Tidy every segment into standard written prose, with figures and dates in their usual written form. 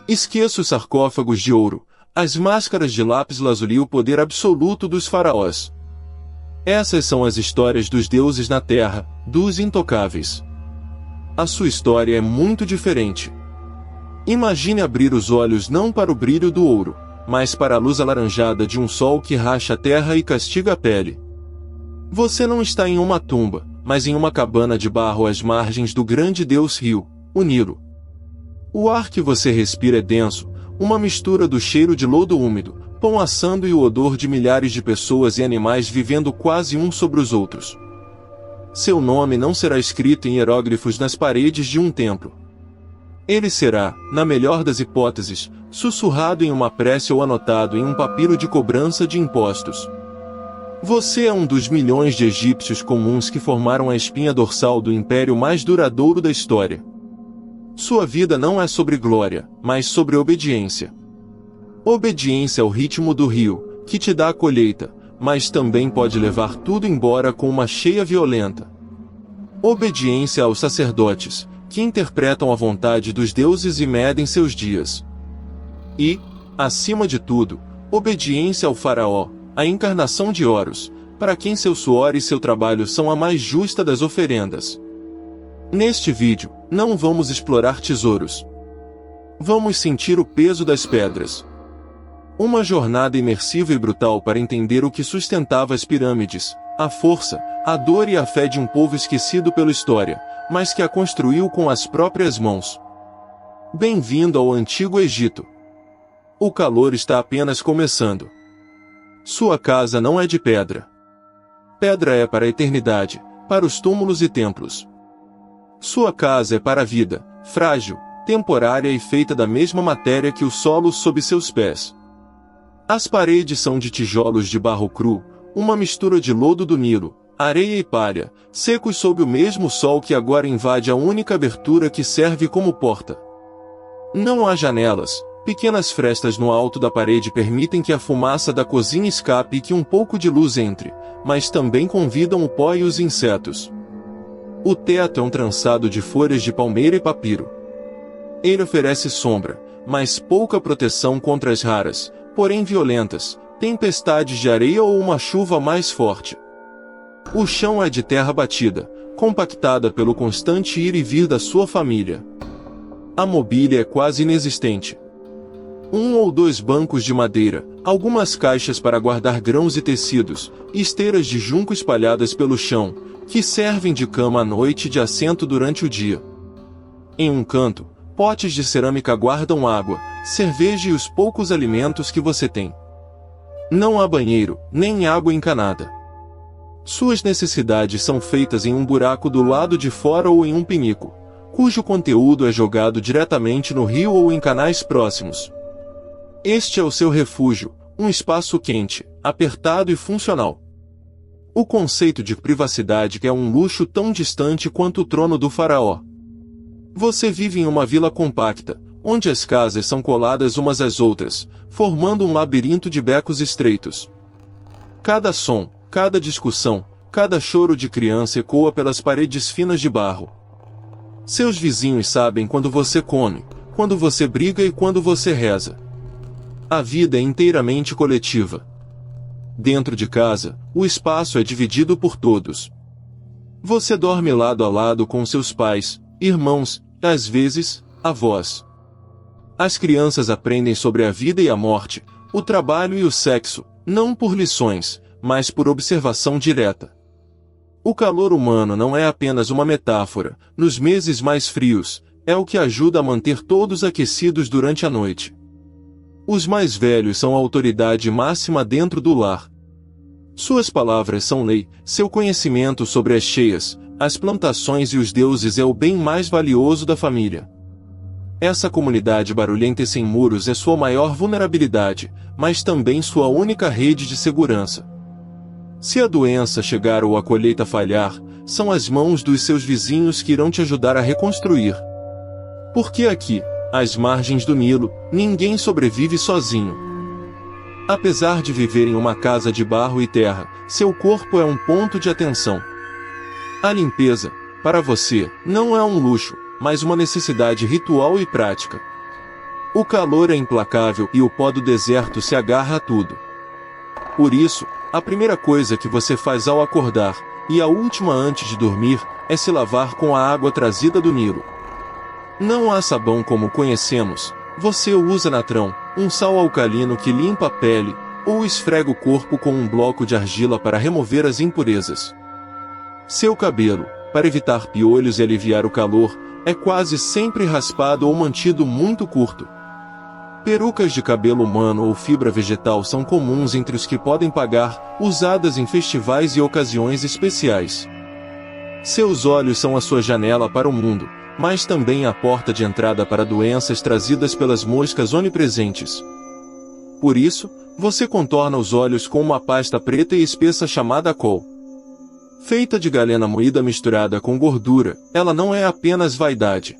Esqueça os sarcófagos de ouro, as máscaras de lápis-lazuli e o poder absoluto dos faraós. Essas são as histórias dos deuses na Terra, dos intocáveis. A sua história é muito diferente. Imagine abrir os olhos não para o brilho do ouro, mas para a luz alaranjada de um sol que racha a terra e castiga a pele. Você não está em uma tumba, mas em uma cabana de barro às margens do grande deus rio, o Nilo. O ar que você respira é denso, uma mistura do cheiro de lodo úmido, pão assando e o odor de milhares de pessoas e animais vivendo quase uns sobre os outros. Seu nome não será escrito em hieróglifos nas paredes de um templo. Ele será, na melhor das hipóteses, sussurrado em uma prece ou anotado em um papiro de cobrança de impostos. Você é um dos milhões de egípcios comuns que formaram a espinha dorsal do império mais duradouro da história. Sua vida não é sobre glória, mas sobre obediência. Obediência ao ritmo do rio, que te dá a colheita, mas também pode levar tudo embora com uma cheia violenta. Obediência aos sacerdotes, que interpretam a vontade dos deuses e medem seus dias. E, acima de tudo, obediência ao faraó, a encarnação de Horus, para quem seu suor e seu trabalho são a mais justa das oferendas. Neste vídeo, não vamos explorar tesouros. Vamos sentir o peso das pedras. Uma jornada imersiva e brutal para entender o que sustentava as pirâmides, a força, a dor e a fé de um povo esquecido pela história, mas que a construiu com as próprias mãos. Bem-vindo ao Antigo Egito. O calor está apenas começando. Sua casa não é de pedra. Pedra é para a eternidade, para os túmulos e templos. Sua casa é para a vida, frágil, temporária e feita da mesma matéria que o solo sob seus pés. As paredes são de tijolos de barro cru, uma mistura de lodo do Nilo, areia e palha, secos sob o mesmo sol que agora invade a única abertura que serve como porta. Não há janelas, pequenas frestas no alto da parede permitem que a fumaça da cozinha escape e que um pouco de luz entre, mas também convidam o pó e os insetos. O teto é um trançado de folhas de palmeira e papiro. Ele oferece sombra, mas pouca proteção contra as raras, porém violentas, tempestades de areia ou uma chuva mais forte. O chão é de terra batida, compactada pelo constante ir e vir da sua família. A mobília é quase inexistente. 1 ou 2 bancos de madeira, algumas caixas para guardar grãos e tecidos, e esteiras de junco espalhadas pelo chão, que servem de cama à noite e de assento durante o dia. Em um canto, potes de cerâmica guardam água, cerveja e os poucos alimentos que você tem. Não há banheiro, nem água encanada. Suas necessidades são feitas em um buraco do lado de fora ou em um pinico, cujo conteúdo é jogado diretamente no rio ou em canais próximos. Este é o seu refúgio, um espaço quente, apertado e funcional. O conceito de privacidade é um luxo tão distante quanto o trono do faraó. Você vive em uma vila compacta, onde as casas são coladas umas às outras, formando um labirinto de becos estreitos. Cada som, cada discussão, cada choro de criança ecoa pelas paredes finas de barro. Seus vizinhos sabem quando você come, quando você briga e quando você reza. A vida é inteiramente coletiva. Dentro de casa, o espaço é dividido por todos. Você dorme lado a lado com seus pais, irmãos, e às vezes, avós. As crianças aprendem sobre a vida e a morte, o trabalho e o sexo, não por lições, mas por observação direta. O calor humano não é apenas uma metáfora, nos meses mais frios, é o que ajuda a manter todos aquecidos durante a noite. Os mais velhos são a autoridade máxima dentro do lar. Suas palavras são lei, seu conhecimento sobre as cheias, as plantações e os deuses é o bem mais valioso da família. Essa comunidade barulhenta e sem muros é sua maior vulnerabilidade, mas também sua única rede de segurança. Se a doença chegar ou a colheita falhar, são as mãos dos seus vizinhos que irão te ajudar a reconstruir. Porque aqui, às margens do Nilo, ninguém sobrevive sozinho. Apesar de viver em uma casa de barro e terra, seu corpo é um ponto de atenção. A limpeza, para você, não é um luxo, mas uma necessidade ritual e prática. O calor é implacável e o pó do deserto se agarra a tudo. Por isso, a primeira coisa que você faz ao acordar, e a última antes de dormir, é se lavar com a água trazida do Nilo. Não há sabão como conhecemos, você usa natrão, um sal alcalino que limpa a pele, ou esfrega o corpo com um bloco de argila para remover as impurezas. Seu cabelo, para evitar piolhos e aliviar o calor, é quase sempre raspado ou mantido muito curto. Perucas de cabelo humano ou fibra vegetal são comuns entre os que podem pagar, usadas em festivais e ocasiões especiais. Seus olhos são a sua janela para o mundo, mas também a porta de entrada para doenças trazidas pelas moscas onipresentes. Por isso, você contorna os olhos com uma pasta preta e espessa chamada col. Feita de galena moída misturada com gordura, ela não é apenas vaidade.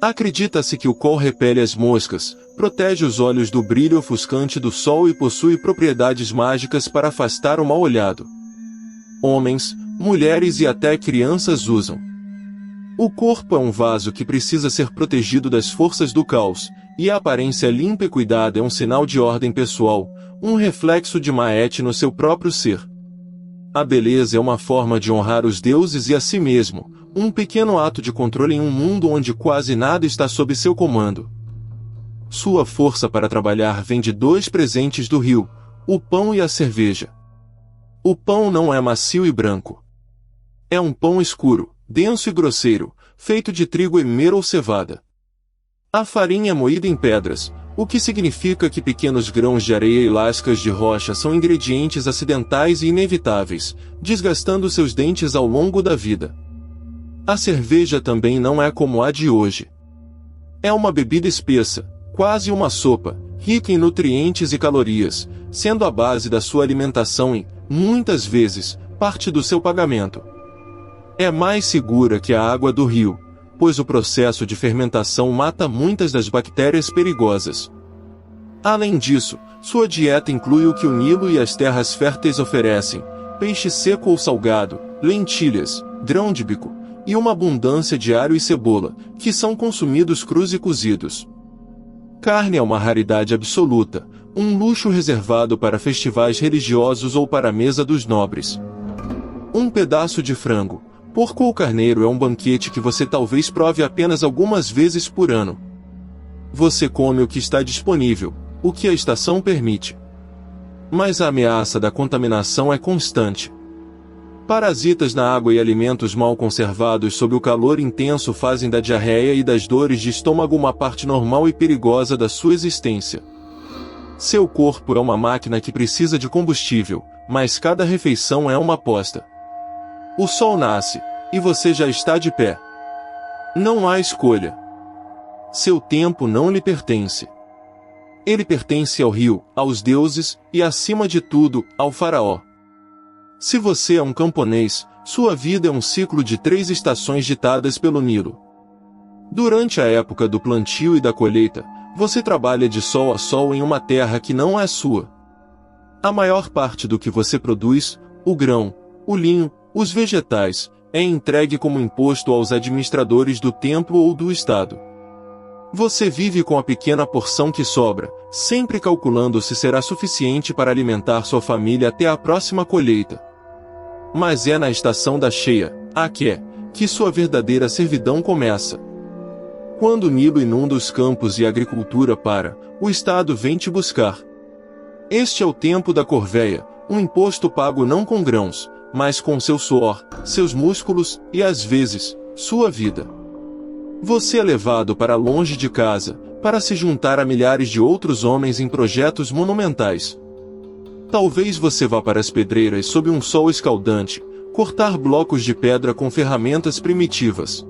Acredita-se que o col repele as moscas, protege os olhos do brilho ofuscante do sol e possui propriedades mágicas para afastar o mal-olhado. Homens, mulheres e até crianças usam. O corpo é um vaso que precisa ser protegido das forças do caos, e a aparência limpa e cuidada é um sinal de ordem pessoal, um reflexo de Maat no seu próprio ser. A beleza é uma forma de honrar os deuses e a si mesmo, um pequeno ato de controle em um mundo onde quase nada está sob seu comando. Sua força para trabalhar vem de dois presentes do rio, o pão e a cerveja. O pão não é macio e branco. É um pão escuro, denso e grosseiro, feito de trigo emer ou cevada. A farinha é moída em pedras, o que significa que pequenos grãos de areia e lascas de rocha são ingredientes acidentais e inevitáveis, desgastando seus dentes ao longo da vida. A cerveja também não é como a de hoje. É uma bebida espessa, quase uma sopa, rica em nutrientes e calorias, sendo a base da sua alimentação e, muitas vezes, parte do seu pagamento. É mais segura que a água do rio, pois o processo de fermentação mata muitas das bactérias perigosas. Além disso, sua dieta inclui o que o Nilo e as terras férteis oferecem: peixe seco ou salgado, lentilhas, grão de bico, e uma abundância de alho e cebola, que são consumidos crus e cozidos. Carne é uma raridade absoluta, um luxo reservado para festivais religiosos ou para a mesa dos nobres. Um pedaço de frango, porco ou carneiro é um banquete que você talvez prove apenas algumas vezes por ano. Você come o que está disponível, o que a estação permite. Mas a ameaça da contaminação é constante. Parasitas na água e alimentos mal conservados sob o calor intenso fazem da diarreia e das dores de estômago uma parte normal e perigosa da sua existência. Seu corpo é uma máquina que precisa de combustível, mas cada refeição é uma aposta. O sol nasce, e você já está de pé. Não há escolha. Seu tempo não lhe pertence. Ele pertence ao rio, aos deuses, e acima de tudo, ao faraó. Se você é um camponês, sua vida é um ciclo de 3 estações ditadas pelo Nilo. Durante a época do plantio e da colheita, você trabalha de sol a sol em uma terra que não é sua. A maior parte do que você produz, o grão, o linho, os vegetais, é entregue como imposto aos administradores do templo ou do estado. Você vive com a pequena porção que sobra, sempre calculando se será suficiente para alimentar sua família até a próxima colheita. Mas é na estação da cheia, que sua verdadeira servidão começa. Quando o Nilo inunda os campos e a agricultura para, o estado vem te buscar. Este é o tempo da corvéia, um imposto pago não com grãos, mas com seu suor, seus músculos e, às vezes, sua vida. Você é levado para longe de casa, para se juntar a milhares de outros homens em projetos monumentais. Talvez você vá para as pedreiras sob um sol escaldante, cortar blocos de pedra com ferramentas primitivas.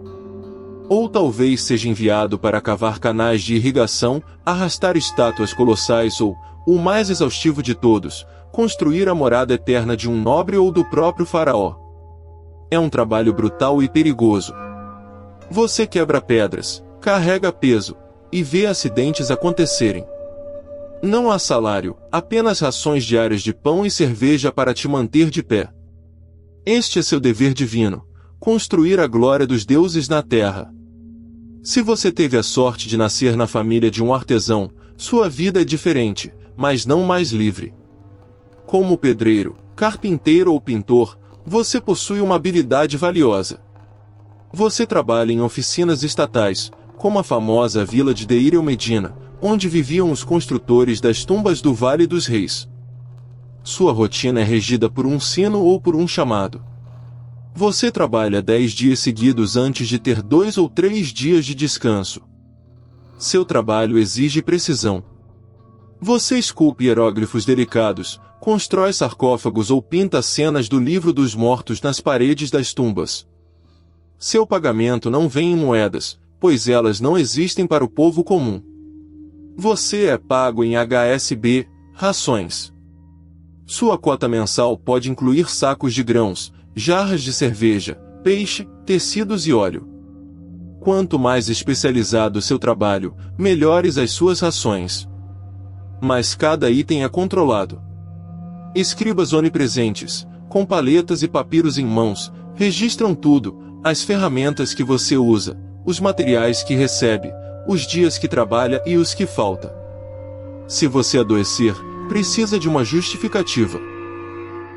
Ou talvez seja enviado para cavar canais de irrigação, arrastar estátuas colossais ou, o mais exaustivo de todos, construir a morada eterna de um nobre ou do próprio faraó. É um trabalho brutal e perigoso. Você quebra pedras, carrega peso, e vê acidentes acontecerem. Não há salário, apenas rações diárias de pão e cerveja para te manter de pé. Este é seu dever divino, construir a glória dos deuses na terra. Se você teve a sorte de nascer na família de um artesão, sua vida é diferente, mas não mais livre. Como pedreiro, carpinteiro ou pintor, você possui uma habilidade valiosa. Você trabalha em oficinas estatais, como a famosa vila de Deir el Medina, onde viviam os construtores das tumbas do Vale dos Reis. Sua rotina é regida por um sino ou por um chamado. Você trabalha 10 dias seguidos antes de ter 2 ou 3 dias de descanso. Seu trabalho exige precisão. Você esculpe hieróglifos delicados, constrói sarcófagos ou pinta cenas do livro dos mortos nas paredes das tumbas. Seu pagamento não vem em moedas, pois elas não existem para o povo comum. Você é pago em HSB, rações. Sua cota mensal pode incluir sacos de grãos, jarras de cerveja, peixe, tecidos e óleo. Quanto mais especializado seu trabalho, melhores as suas rações. Mas cada item é controlado. Escribas onipresentes, com paletas e papiros em mãos, registram tudo, as ferramentas que você usa, os materiais que recebe, os dias que trabalha e os que falta. Se você adoecer, precisa de uma justificativa.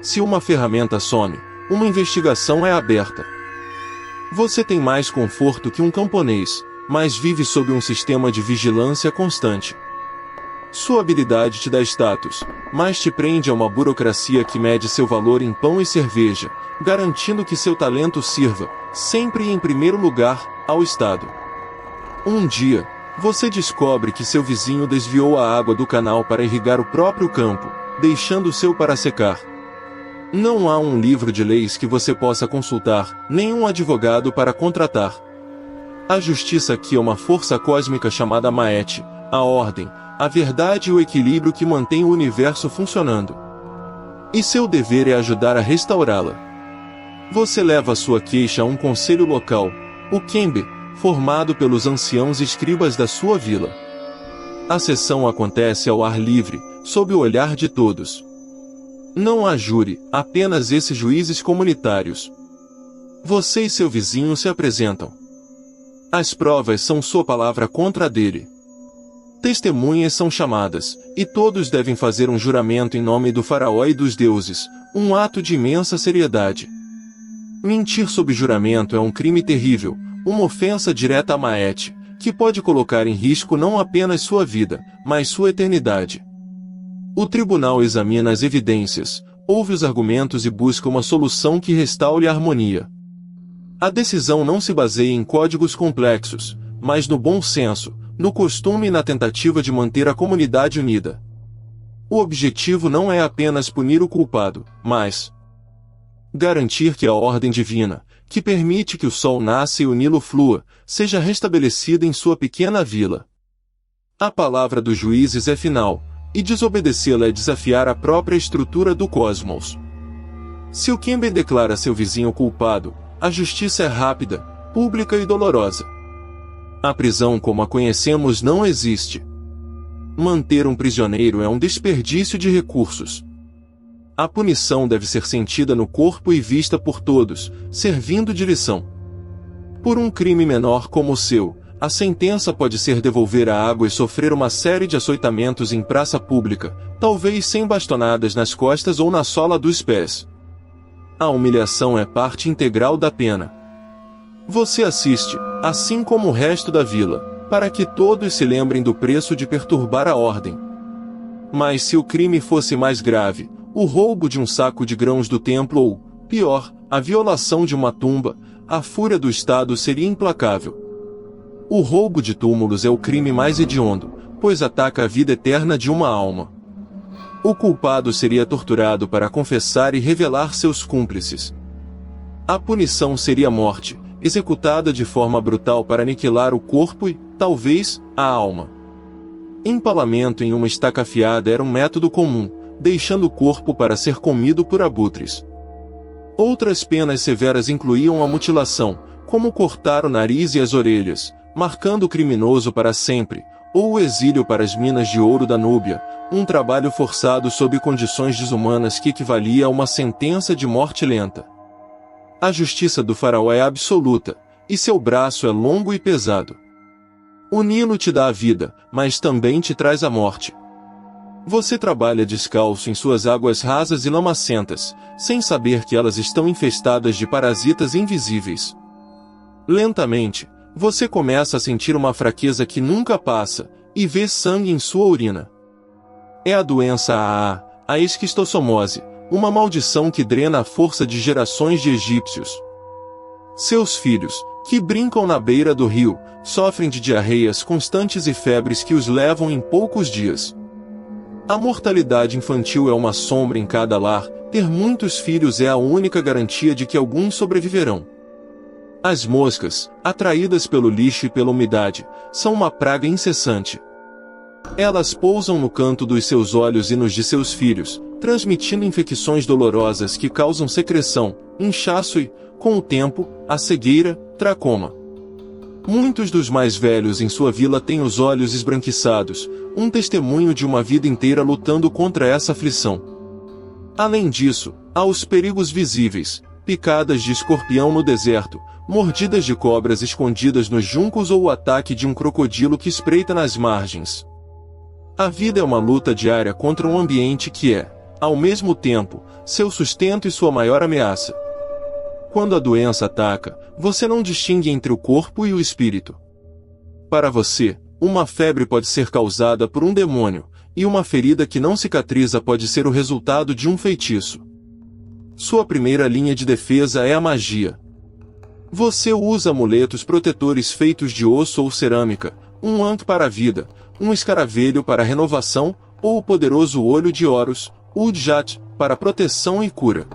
Se uma ferramenta some, uma investigação é aberta. Você tem mais conforto que um camponês, mas vive sob um sistema de vigilância constante. Sua habilidade te dá status, mas te prende a uma burocracia que mede seu valor em pão e cerveja, garantindo que seu talento sirva, sempre e em primeiro lugar, ao Estado. Um dia, você descobre que seu vizinho desviou a água do canal para irrigar o próprio campo, deixando o seu para secar. Não há um livro de leis que você possa consultar, nem um advogado para contratar. A justiça aqui é uma força cósmica chamada Maet, a ordem, a verdade e o equilíbrio que mantém o universo funcionando. E seu dever é ajudar a restaurá-la. Você leva sua queixa a um conselho local, o Kembe, formado pelos anciãos escribas da sua vila. A sessão acontece ao ar livre, sob o olhar de todos. Não há júri, apenas esses juízes comunitários. Você e seu vizinho se apresentam. As provas são sua palavra contra a dele. Testemunhas são chamadas, e todos devem fazer um juramento em nome do faraó e dos deuses, um ato de imensa seriedade. Mentir sob juramento é um crime terrível, uma ofensa direta a Maet, que pode colocar em risco não apenas sua vida, mas sua eternidade. O tribunal examina as evidências, ouve os argumentos e busca uma solução que restaure a harmonia. A decisão não se baseia em códigos complexos, mas no bom senso, no costume e na tentativa de manter a comunidade unida. O objetivo não é apenas punir o culpado, mas garantir que a ordem divina, que permite que o sol nasça e o Nilo flua, seja restabelecida em sua pequena vila. A palavra dos juízes é final, e desobedecê-la é desafiar a própria estrutura do cosmos. Se o Kembe declara seu vizinho culpado, a justiça é rápida, pública e dolorosa. A prisão como a conhecemos não existe. Manter um prisioneiro é um desperdício de recursos. A punição deve ser sentida no corpo e vista por todos, servindo de lição. Por um crime menor como o seu, a sentença pode ser devolver a água e sofrer uma série de açoitamentos em praça pública, talvez sem bastonadas nas costas ou na sola dos pés. A humilhação é parte integral da pena. Você assiste, assim como o resto da vila, para que todos se lembrem do preço de perturbar a ordem. Mas se o crime fosse mais grave, o roubo de um saco de grãos do templo ou, pior, a violação de uma tumba, a fúria do Estado seria implacável. O roubo de túmulos é o crime mais hediondo, pois ataca a vida eterna de uma alma. O culpado seria torturado para confessar e revelar seus cúmplices. A punição seria morte, executada de forma brutal para aniquilar o corpo e, talvez, a alma. Empalamento em uma estaca afiada era um método comum, deixando o corpo para ser comido por abutres. Outras penas severas incluíam a mutilação, como cortar o nariz e as orelhas, marcando o criminoso para sempre, ou o exílio para as minas de ouro da Núbia, um trabalho forçado sob condições desumanas que equivalia a uma sentença de morte lenta. A justiça do faraó é absoluta, e seu braço é longo e pesado. O Nilo te dá a vida, mas também te traz a morte. Você trabalha descalço em suas águas rasas e lamacentas, sem saber que elas estão infestadas de parasitas invisíveis. Lentamente, você começa a sentir uma fraqueza que nunca passa, e vê sangue em sua urina. É a doença a esquistossomose, uma maldição que drena a força de gerações de egípcios. Seus filhos, que brincam na beira do rio, sofrem de diarreias constantes e febres que os levam em poucos dias. A mortalidade infantil é uma sombra em cada lar, ter muitos filhos é a única garantia de que alguns sobreviverão. As moscas, atraídas pelo lixo e pela umidade, são uma praga incessante. Elas pousam no canto dos seus olhos e nos de seus filhos, transmitindo infecções dolorosas que causam secreção, inchaço e, com o tempo, a cegueira, tracoma. Muitos dos mais velhos em sua vila têm os olhos esbranquiçados, um testemunho de uma vida inteira lutando contra essa aflição. Além disso, há os perigos visíveis, picadas de escorpião no deserto, mordidas de cobras escondidas nos juncos ou o ataque de um crocodilo que espreita nas margens. A vida é uma luta diária contra um ambiente que é, ao mesmo tempo, seu sustento e sua maior ameaça. Quando a doença ataca, você não distingue entre o corpo e o espírito. Para você, uma febre pode ser causada por um demônio, e uma ferida que não cicatriza pode ser o resultado de um feitiço. Sua primeira linha de defesa é a magia. Você usa amuletos protetores feitos de osso ou cerâmica, um Ankh para a vida, um escaravelho para a renovação, ou o poderoso olho de Horus, Udjat, para proteção e cura.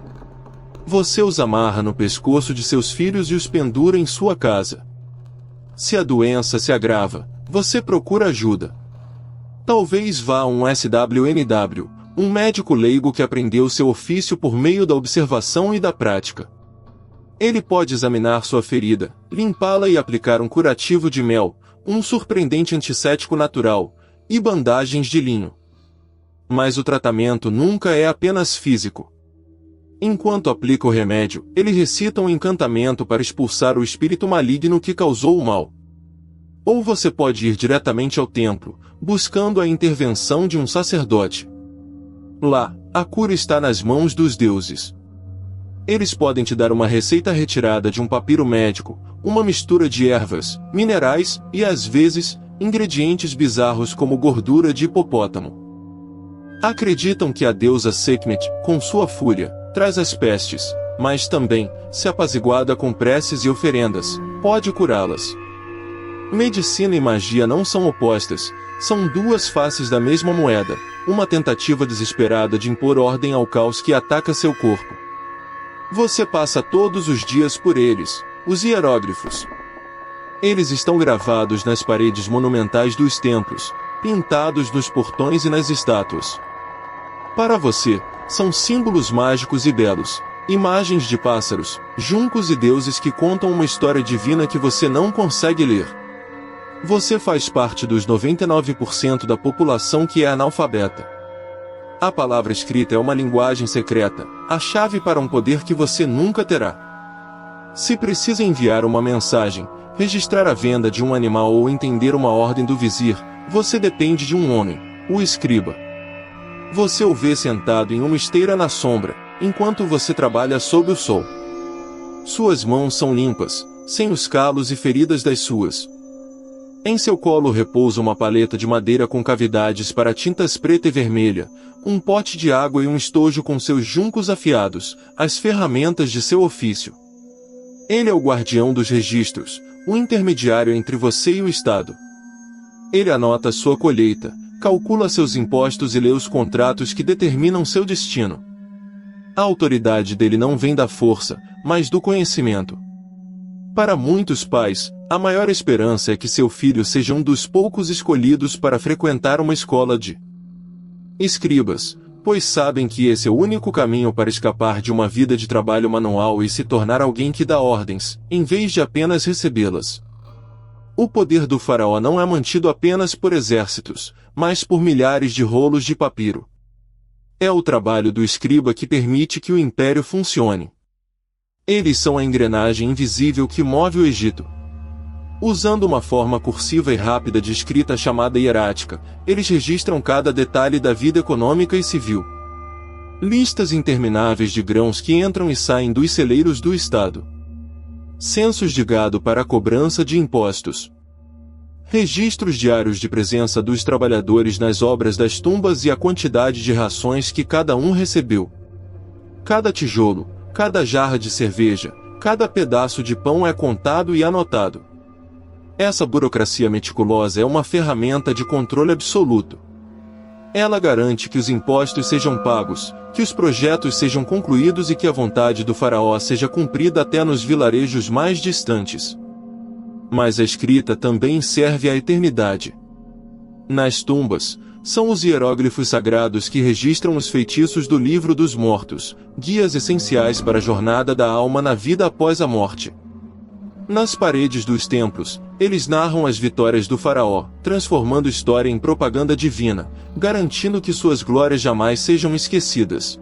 Você os amarra no pescoço de seus filhos e os pendura em sua casa. Se a doença se agrava, você procura ajuda. Talvez vá a um SWNW, um médico leigo que aprendeu seu ofício por meio da observação e da prática. Ele pode examinar sua ferida, limpá-la e aplicar um curativo de mel, um surpreendente antisséptico natural, e bandagens de linho. Mas o tratamento nunca é apenas físico. Enquanto aplica o remédio, ele recita um encantamento para expulsar o espírito maligno que causou o mal. Ou você pode ir diretamente ao templo, buscando a intervenção de um sacerdote. Lá, a cura está nas mãos dos deuses. Eles podem te dar uma receita retirada de um papiro médico, uma mistura de ervas, minerais e, às vezes, ingredientes bizarros como gordura de hipopótamo. Acreditam que a deusa Sekhmet, com sua fúria, traz as pestes, mas também, se apaziguada com preces e oferendas, pode curá-las. Medicina e magia não são opostas, são duas faces da mesma moeda, uma tentativa desesperada de impor ordem ao caos que ataca seu corpo. Você passa todos os dias por eles, os hieróglifos. Eles estão gravados nas paredes monumentais dos templos, pintados nos portões e nas estátuas. Para você, são símbolos mágicos e belos, imagens de pássaros, juncos e deuses que contam uma história divina que você não consegue ler. Você faz parte dos 99% da população que é analfabeta. A palavra escrita é uma linguagem secreta, a chave para um poder que você nunca terá. Se precisa enviar uma mensagem, registrar a venda de um animal ou entender uma ordem do vizir, você depende de um homem, o escriba. Você o vê sentado em uma esteira na sombra, enquanto você trabalha sob o sol. Suas mãos são limpas, sem os calos e feridas das suas. Em seu colo repousa uma paleta de madeira com cavidades para tintas preta e vermelha, um pote de água e um estojo com seus juncos afiados, as ferramentas de seu ofício. Ele é o guardião dos registros, o intermediário entre você e o Estado. Ele anota sua colheita, calcula seus impostos e lê os contratos que determinam seu destino. A autoridade dele não vem da força, mas do conhecimento. Para muitos pais, a maior esperança é que seu filho seja um dos poucos escolhidos para frequentar uma escola de escribas, pois sabem que esse é o único caminho para escapar de uma vida de trabalho manual e se tornar alguém que dá ordens, em vez de apenas recebê-las. O poder do faraó não é mantido apenas por exércitos, mas por milhares de rolos de papiro. É o trabalho do escriba que permite que o império funcione. Eles são a engrenagem invisível que move o Egito. Usando uma forma cursiva e rápida de escrita chamada hierática, eles registram cada detalhe da vida econômica e civil. Listas intermináveis de grãos que entram e saem dos celeiros do Estado. Censos de gado para a cobrança de impostos. Registros diários de presença dos trabalhadores nas obras das tumbas e a quantidade de rações que cada um recebeu. Cada tijolo, cada jarra de cerveja, cada pedaço de pão é contado e anotado. Essa burocracia meticulosa é uma ferramenta de controle absoluto. Ela garante que os impostos sejam pagos, que os projetos sejam concluídos e que a vontade do faraó seja cumprida até nos vilarejos mais distantes. Mas a escrita também serve à eternidade. Nas tumbas, são os hieróglifos sagrados que registram os feitiços do livro dos mortos, guias essenciais para a jornada da alma na vida após a morte. Nas paredes dos templos, eles narram as vitórias do faraó, transformando história em propaganda divina, garantindo que suas glórias jamais sejam esquecidas.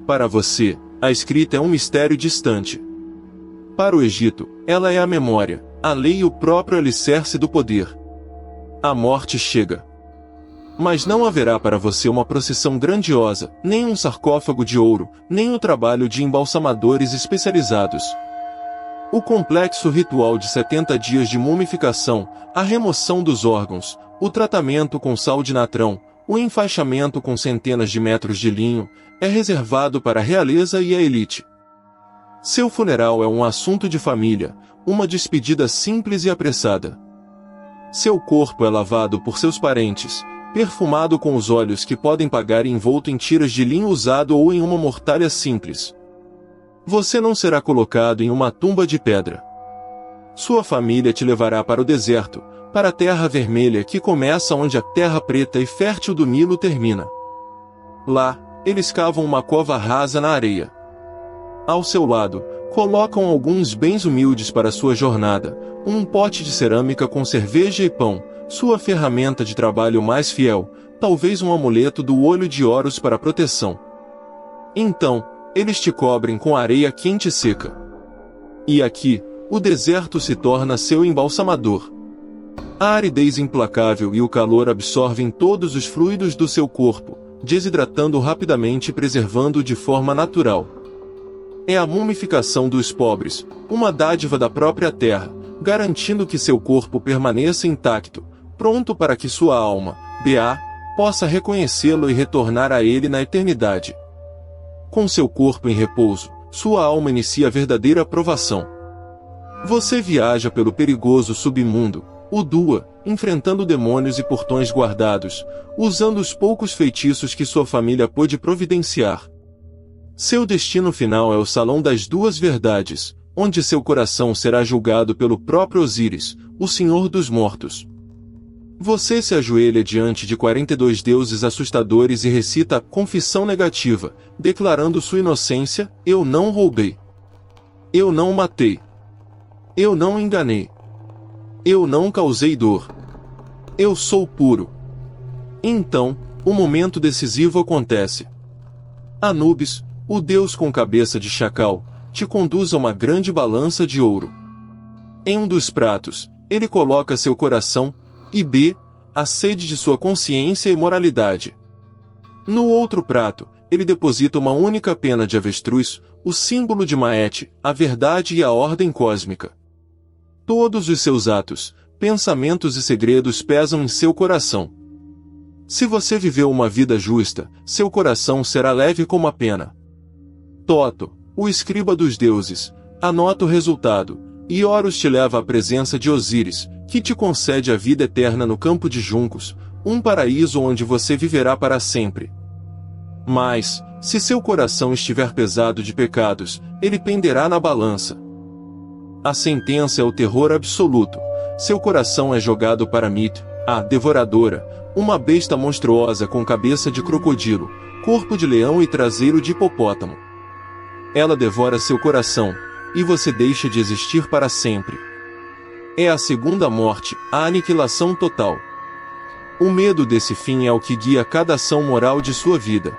Para você, a escrita é um mistério distante. Para o Egito, ela é a memória, a lei e o próprio alicerce do poder. A morte chega. Mas não haverá para você uma procissão grandiosa, nem um sarcófago de ouro, nem o trabalho de embalsamadores especializados. O complexo ritual de 70 dias de mumificação, a remoção dos órgãos, o tratamento com sal de natrão, o enfaixamento com centenas de metros de linho, é reservado para a realeza e a elite. Seu funeral é um assunto de família, uma despedida simples e apressada. Seu corpo é lavado por seus parentes, perfumado com os óleos que podem pagar e envolto em tiras de linho usado ou em uma mortalha simples. Você não será colocado em uma tumba de pedra. Sua família te levará para o deserto, para a terra vermelha que começa onde a terra preta e fértil do Nilo termina. Lá, eles cavam uma cova rasa na areia. Ao seu lado, colocam alguns bens humildes para sua jornada, um pote de cerâmica com cerveja e pão, sua ferramenta de trabalho mais fiel, talvez um amuleto do olho de Horus para proteção. Então, eles te cobrem com areia quente e seca. E aqui, o deserto se torna seu embalsamador. A aridez implacável e o calor absorvem todos os fluidos do seu corpo, desidratando rapidamente e preservando-o de forma natural. É a mumificação dos pobres, uma dádiva da própria terra, garantindo que seu corpo permaneça intacto, pronto para que sua alma, B.A., possa reconhecê-lo e retornar a ele na eternidade. Com seu corpo em repouso, sua alma inicia a verdadeira provação. Você viaja pelo perigoso submundo, o Dua, enfrentando demônios e portões guardados, usando os poucos feitiços que sua família pôde providenciar. Seu destino final é o Salão das Duas Verdades, onde seu coração será julgado pelo próprio Osíris, o Senhor dos Mortos. Você se ajoelha diante de 42 deuses assustadores e recita a confissão negativa, declarando sua inocência: eu não roubei. Eu não matei. Eu não enganei. Eu não causei dor. Eu sou puro. Então, o momento decisivo acontece. Anubis, o deus com cabeça de chacal, te conduz a uma grande balança de ouro. Em um dos pratos, ele coloca seu coração, e B, a sede de sua consciência e moralidade. No outro prato, ele deposita uma única pena de avestruz, o símbolo de Maat, a verdade e a ordem cósmica. Todos os seus atos, pensamentos e segredos pesam em seu coração. Se você viveu uma vida justa, seu coração será leve como a pena. Toto, o escriba dos deuses, anota o resultado, e Horus te leva à presença de Osíris, que te concede a vida eterna no campo de juncos, um paraíso onde você viverá para sempre. Mas, se seu coração estiver pesado de pecados, ele penderá na balança. A sentença é o terror absoluto. Seu coração é jogado para Mit, a devoradora, uma besta monstruosa com cabeça de crocodilo, corpo de leão e traseiro de hipopótamo. Ela devora seu coração, e você deixa de existir para sempre. É a segunda morte, a aniquilação total. O medo desse fim é o que guia cada ação moral de sua vida.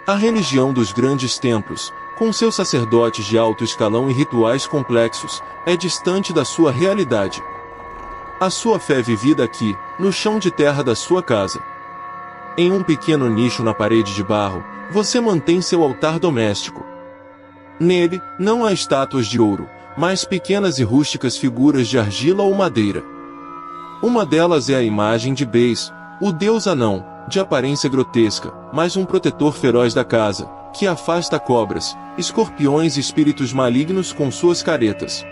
A religião dos grandes templos, com seus sacerdotes de alto escalão e rituais complexos, é distante da sua realidade. A sua fé é vivida aqui, no chão de terra da sua casa. Em um pequeno nicho na parede de barro, você mantém seu altar doméstico. Nele, não há estátuas de ouro, mas pequenas e rústicas figuras de argila ou madeira. Uma delas é a imagem de Bes, o deus anão, de aparência grotesca, mas um protetor feroz da casa, que afasta cobras, escorpiões e espíritos malignos com suas caretas.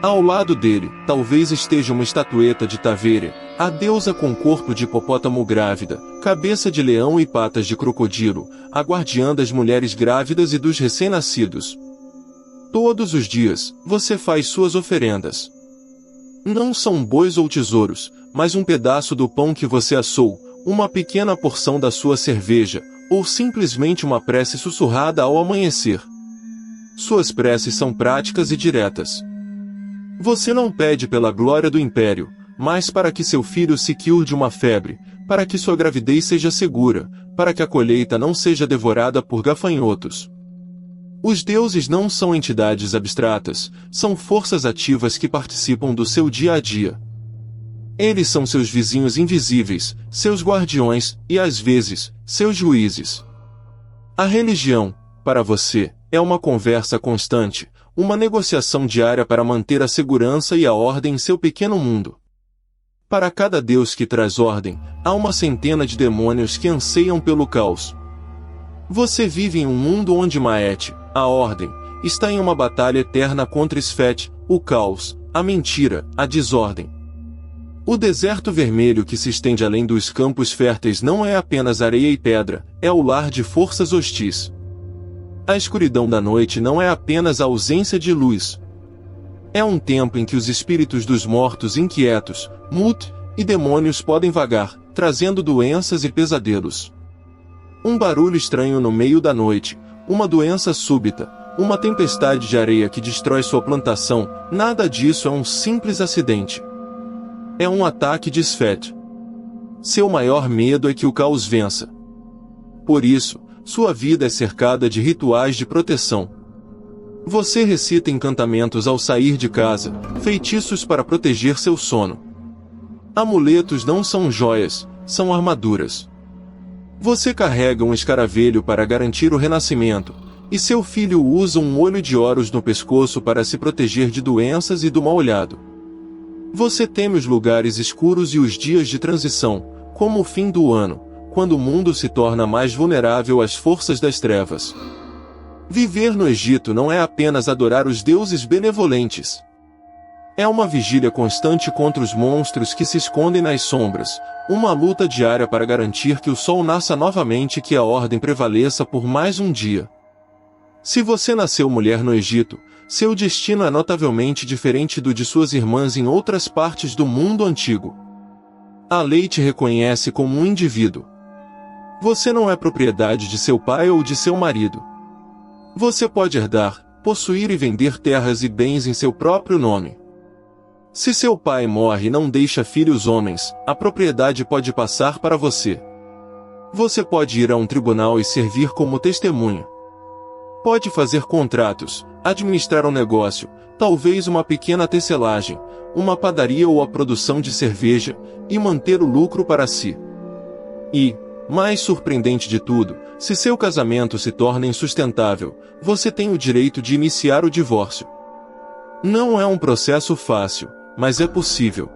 Ao lado dele, talvez esteja uma estatueta de Taveria, a deusa com corpo de hipopótamo grávida, cabeça de leão e patas de crocodilo, a guardiã das mulheres grávidas e dos recém-nascidos. Todos os dias, você faz suas oferendas. Não são bois ou tesouros, mas um pedaço do pão que você assou, uma pequena porção da sua cerveja, ou simplesmente uma prece sussurrada ao amanhecer. Suas preces são práticas e diretas. Você não pede pela glória do império, mas para que seu filho se cure de uma febre, para que sua gravidez seja segura, para que a colheita não seja devorada por gafanhotos. Os deuses não são entidades abstratas, são forças ativas que participam do seu dia a dia. Eles são seus vizinhos invisíveis, seus guardiões, e às vezes, seus juízes. A religião, para você, é uma conversa constante, uma negociação diária para manter a segurança e a ordem em seu pequeno mundo. Para cada deus que traz ordem, há uma centena de demônios que anseiam pelo caos. Você vive em um mundo onde Maet, a ordem, está em uma batalha eterna contra Sfet, o caos, a mentira, a desordem. O deserto vermelho que se estende além dos campos férteis não é apenas areia e pedra, é o lar de forças hostis. A escuridão da noite não é apenas a ausência de luz. É um tempo em que os espíritos dos mortos inquietos, Mut, e demônios podem vagar, trazendo doenças e pesadelos. Um barulho estranho no meio da noite, uma doença súbita, uma tempestade de areia que destrói sua plantação, nada disso é um simples acidente. É um ataque de Sfet. Seu maior medo é que o caos vença. Por isso, sua vida é cercada de rituais de proteção. Você recita encantamentos ao sair de casa, feitiços para proteger seu sono. Amuletos não são joias, são armaduras. Você carrega um escaravelho para garantir o renascimento, e seu filho usa um olho de Horus no pescoço para se proteger de doenças e do mal-olhado. Você teme os lugares escuros e os dias de transição, como o fim do ano, quando o mundo se torna mais vulnerável às forças das trevas. Viver no Egito não é apenas adorar os deuses benevolentes. É uma vigília constante contra os monstros que se escondem nas sombras, uma luta diária para garantir que o sol nasça novamente e que a ordem prevaleça por mais um dia. Se você nasceu mulher no Egito, seu destino é notavelmente diferente do de suas irmãs em outras partes do mundo antigo. A lei te reconhece como um indivíduo. Você não é propriedade de seu pai ou de seu marido. Você pode herdar, possuir e vender terras e bens em seu próprio nome. Se seu pai morre e não deixa filhos homens, a propriedade pode passar para você. Você pode ir a um tribunal e servir como testemunha. Pode fazer contratos, administrar um negócio, talvez uma pequena tecelagem, uma padaria ou a produção de cerveja, e manter o lucro para si. E, mais surpreendente de tudo, se seu casamento se torna insustentável, você tem o direito de iniciar o divórcio. Não é um processo fácil, mas é possível.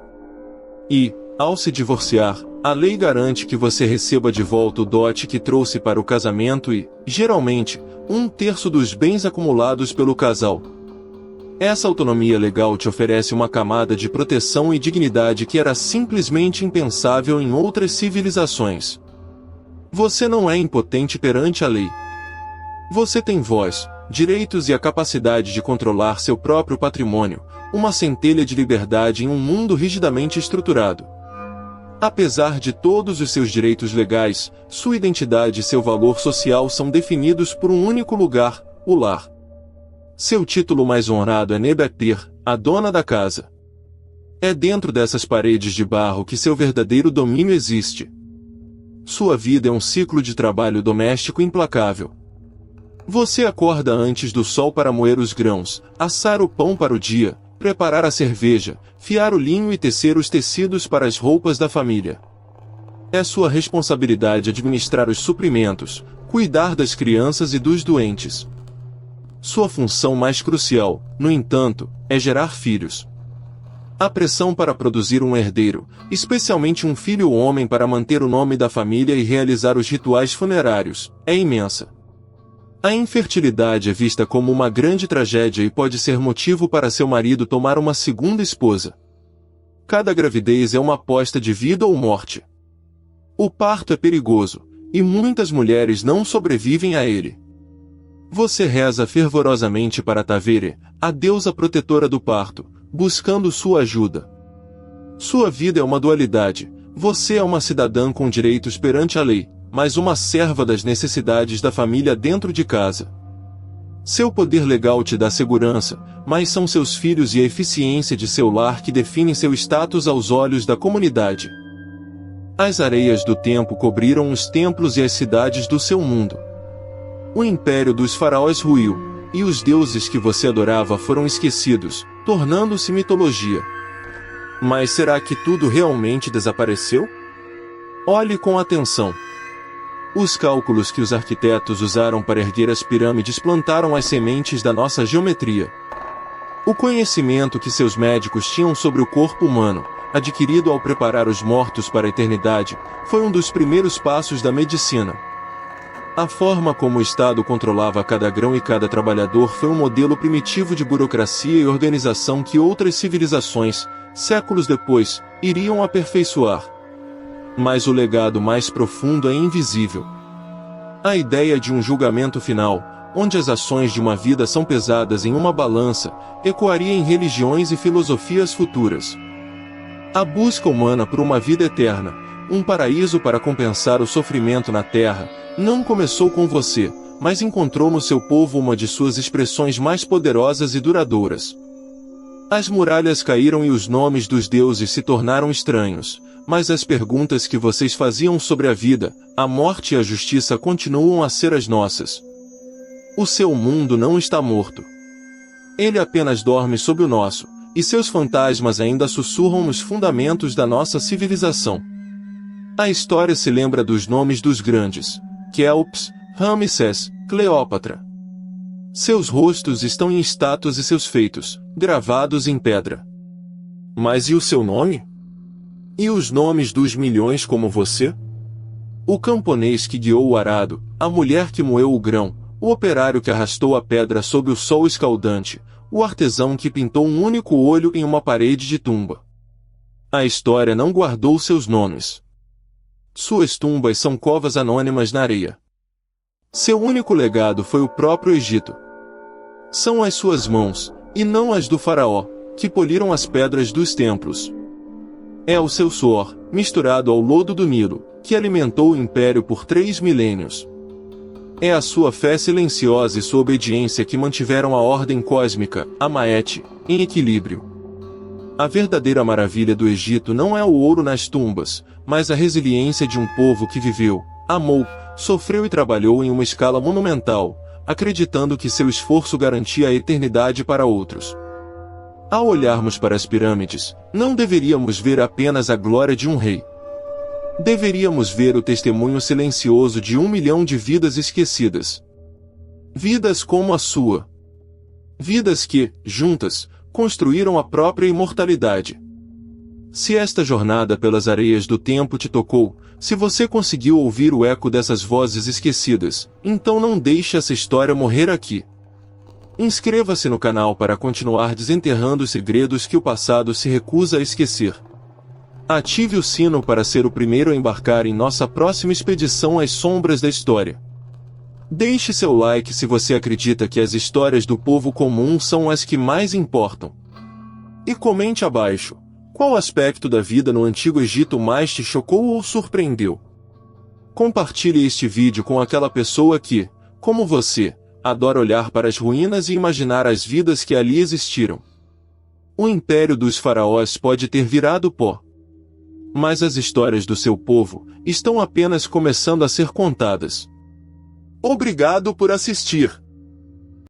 E, ao se divorciar, a lei garante que você receba de volta o dote que trouxe para o casamento e, geralmente, 1/3 dos bens acumulados pelo casal. Essa autonomia legal te oferece uma camada de proteção e dignidade que era simplesmente impensável em outras civilizações. Você não é impotente perante a lei. Você tem voz, direitos e a capacidade de controlar seu próprio patrimônio, uma centelha de liberdade em um mundo rigidamente estruturado. Apesar de todos os seus direitos legais, sua identidade e seu valor social são definidos por um único lugar, o lar. Seu título mais honrado é Nebetir, a dona da casa. É dentro dessas paredes de barro que seu verdadeiro domínio existe. Sua vida é um ciclo de trabalho doméstico implacável. Você acorda antes do sol para moer os grãos, assar o pão para o dia, preparar a cerveja, fiar o linho e tecer os tecidos para as roupas da família. É sua responsabilidade administrar os suprimentos, cuidar das crianças e dos doentes. Sua função mais crucial, no entanto, é gerar filhos. A pressão para produzir um herdeiro, especialmente um filho homem para manter o nome da família e realizar os rituais funerários, é imensa. A infertilidade é vista como uma grande tragédia e pode ser motivo para seu marido tomar uma segunda esposa. Cada gravidez é uma aposta de vida ou morte. O parto é perigoso, e muitas mulheres não sobrevivem a ele. Você reza fervorosamente para Tavere, a deusa protetora do parto, buscando sua ajuda. Sua vida é uma dualidade. Você é uma cidadã com direitos perante a lei, mas uma serva das necessidades da família dentro de casa. Seu poder legal te dá segurança, mas são seus filhos e a eficiência de seu lar que definem seu status aos olhos da comunidade. As areias do tempo cobriram os templos e as cidades do seu mundo. O império dos faraós ruiu, e os deuses que você adorava foram esquecidos, tornando-se mitologia. Mas será que tudo realmente desapareceu? Olhe com atenção. Os cálculos que os arquitetos usaram para erguer as pirâmides plantaram as sementes da nossa geometria. O conhecimento que seus médicos tinham sobre o corpo humano, adquirido ao preparar os mortos para a eternidade, foi um dos primeiros passos da medicina. A forma como o Estado controlava cada grão e cada trabalhador foi um modelo primitivo de burocracia e organização que outras civilizações, séculos depois, iriam aperfeiçoar. Mas o legado mais profundo é invisível. A ideia de um julgamento final, onde as ações de uma vida são pesadas em uma balança, ecoaria em religiões e filosofias futuras. A busca humana por uma vida eterna, um paraíso para compensar o sofrimento na terra, não começou com você, mas encontrou no seu povo uma de suas expressões mais poderosas e duradouras. As muralhas caíram e os nomes dos deuses se tornaram estranhos, mas as perguntas que vocês faziam sobre a vida, a morte e a justiça continuam a ser as nossas. O seu mundo não está morto. Ele apenas dorme sob o nosso, e seus fantasmas ainda sussurram nos fundamentos da nossa civilização. A história se lembra dos nomes dos grandes: Quéops, Ramsés, Cleópatra. Seus rostos estão em estátuas e seus feitos, gravados em pedra. Mas e o seu nome? E os nomes dos milhões como você? O camponês que guiou o arado, a mulher que moeu o grão, o operário que arrastou a pedra sob o sol escaldante, o artesão que pintou um único olho em uma parede de tumba. A história não guardou seus nomes. Suas tumbas são covas anônimas na areia. Seu único legado foi o próprio Egito. São as suas mãos, e não as do faraó, que poliram as pedras dos templos. É o seu suor, misturado ao lodo do Nilo, que alimentou o império por 3 milênios. É a sua fé silenciosa e sua obediência que mantiveram a ordem cósmica, a Maete, em equilíbrio. A verdadeira maravilha do Egito não é o ouro nas tumbas, mas a resiliência de um povo que viveu, amou, sofreu e trabalhou em uma escala monumental, acreditando que seu esforço garantia a eternidade para outros. Ao olharmos para as pirâmides, não deveríamos ver apenas a glória de um rei. Deveríamos ver o testemunho silencioso de 1 milhão de vidas esquecidas. Vidas como a sua. Vidas que, juntas, construíram a própria imortalidade. Se esta jornada pelas areias do tempo te tocou, se você conseguiu ouvir o eco dessas vozes esquecidas, então não deixe essa história morrer aqui. Inscreva-se no canal para continuar desenterrando os segredos que o passado se recusa a esquecer. Ative o sino para ser o primeiro a embarcar em nossa próxima expedição às sombras da história. Deixe seu like se você acredita que as histórias do povo comum são as que mais importam. E comente abaixo, qual aspecto da vida no Antigo Egito mais te chocou ou surpreendeu? Compartilhe este vídeo com aquela pessoa que, como você, adora olhar para as ruínas e imaginar as vidas que ali existiram. O império dos faraós pode ter virado pó. Mas as histórias do seu povo estão apenas começando a ser contadas. Obrigado por assistir.